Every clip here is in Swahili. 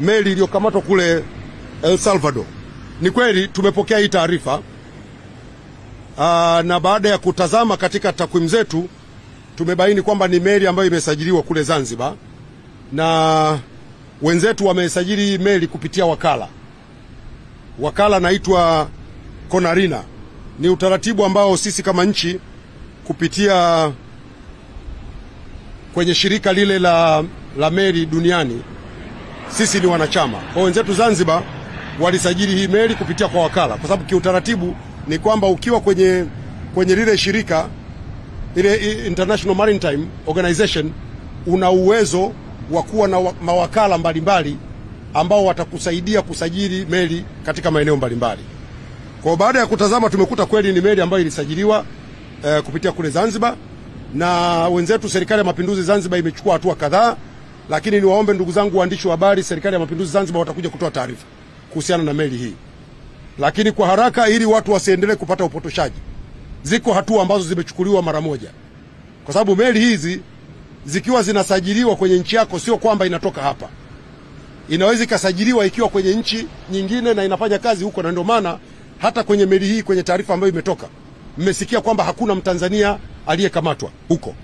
meli iliyokamatwa kule El Salvador. Ni kweli tumepokea hii taarifa, na baada ya kutazama katika takwimu zetu tumebaini kwamba ni meli ambayo imesajiliwa kule Zanzibar, na wenzetu wamesajili hii meli kupitia wakala naitwa Konarina. Ni utaratibu ambao sisi kama nchi kupitia kwenye shirika lile la meli duniani sisi ni wanachama. Kwa wenzetu Zanzibar walisajili hii meli kupitia kwa wakala, kwa sababu kiutaratibu ni kwamba ukiwa kwenye lile shirika ile International Maritime Organization una uwezo wa kuwa na mawakala mbalimbali ambao watakusaidia kusajili meli katika maeneo mbalimbali. Kwa baada ya kutazama tumekuta kweli ni meli ambayo ilisajiliwa kupitia kule Zanzibar, na wenzetu Serikali ya Mapinduzi Zanzibar imechukua hatua kadhaa, lakini niwaombe ndugu zangu waandishi wa habari, Serikali ya Mapinduzi Zanzibar watakuja kutoa taarifa kuhusiana na meli hii. Lakini kwa haraka, ili watu wasiendelee kupata upotoshaji, ziko hatua ambazo zimechukuliwa mara moja, kwa sababu meli hizi zikiwa zinasajiliwa kwenye nchi yako sio kwamba inatoka hapa. Inaweza ikasajiliwa ikiwa kwenye nchi nyingine na inafanya kazi huko, na ndio maana hata kwenye meli hii kwenye taarifa ambayo imetoka mmesikia kwamba hakuna Mtanzania aliyekamatwa huko.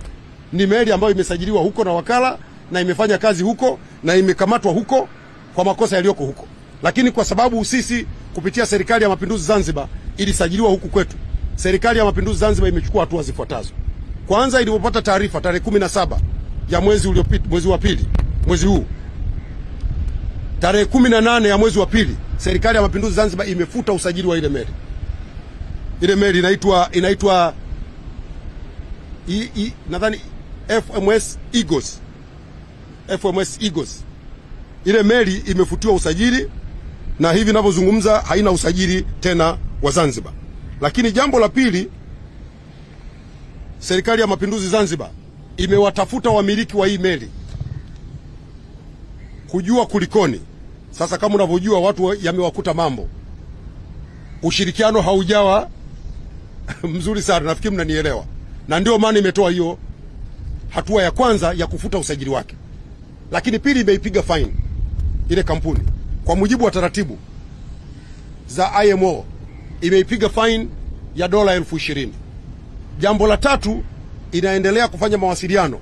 Ni meli ambayo imesajiliwa huko na wakala na imefanya kazi huko na imekamatwa huko kwa makosa yaliyoko huko. Lakini kwa sababu sisi kupitia Serikali ya Mapinduzi Zanzibar ilisajiliwa huku kwetu, Serikali ya Mapinduzi Zanzibar imechukua hatua zifuatazo. Kwanza, ilipopata taarifa tarehe 17 ya mwezi uliopita, mwezi wa pili, mwezi huu, tarehe 18 ya mwezi wa pili, Serikali ya Mapinduzi Zanzibar imefuta usajili wa ile meli. Ile meli inaitwa nadhani FMS Eagles. Ile meli imefutiwa usajili na hivi ninavyozungumza haina usajili tena wa Zanzibar. Lakini jambo la pili, Serikali ya Mapinduzi Zanzibar imewatafuta wamiliki wa hii meli kujua kulikoni. Sasa kama unavyojua watu yamewakuta mambo, ushirikiano haujawa mzuri sana, nafikiri mnanielewa, na ndio maana imetoa hiyo hatua ya kwanza ya kufuta usajili wake. Lakini pili, imeipiga fine ile kampuni kwa mujibu wa taratibu za IMO, imeipiga fine ya dola 20,000. Jambo la tatu, inaendelea kufanya mawasiliano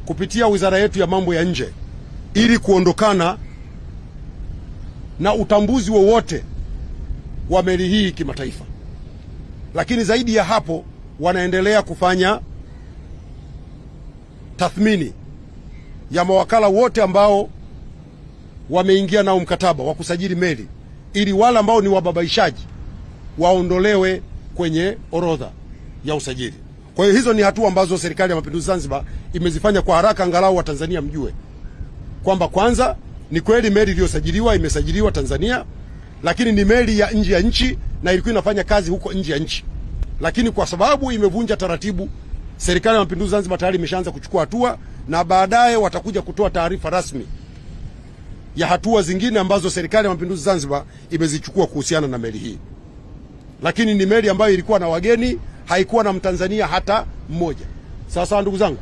kupitia wizara yetu ya mambo ya nje ili kuondokana na utambuzi wowote wa meli hii kimataifa. Lakini zaidi ya hapo, wanaendelea kufanya tathmini ya mawakala wote ambao wameingia nao mkataba wa kusajili meli, ili wale ambao ni wababaishaji waondolewe kwenye orodha ya usajili. Kwa hiyo hizo ni hatua ambazo Serikali ya Mapinduzi Zanzibar imezifanya kwa haraka, angalau Watanzania mjue kwamba kwanza ni kweli meli iliyosajiliwa imesajiliwa Tanzania, lakini ni meli ya nje ya nchi na ilikuwa inafanya kazi huko nje ya nchi. Lakini kwa sababu imevunja taratibu, Serikali ya Mapinduzi Zanzibar tayari imeshaanza kuchukua hatua, na baadaye watakuja kutoa taarifa rasmi ya hatua zingine ambazo Serikali ya Mapinduzi Zanzibar imezichukua kuhusiana na meli hii. Lakini ni meli ambayo ilikuwa na wageni, haikuwa na Mtanzania hata mmoja. Sawa sawa ndugu zangu.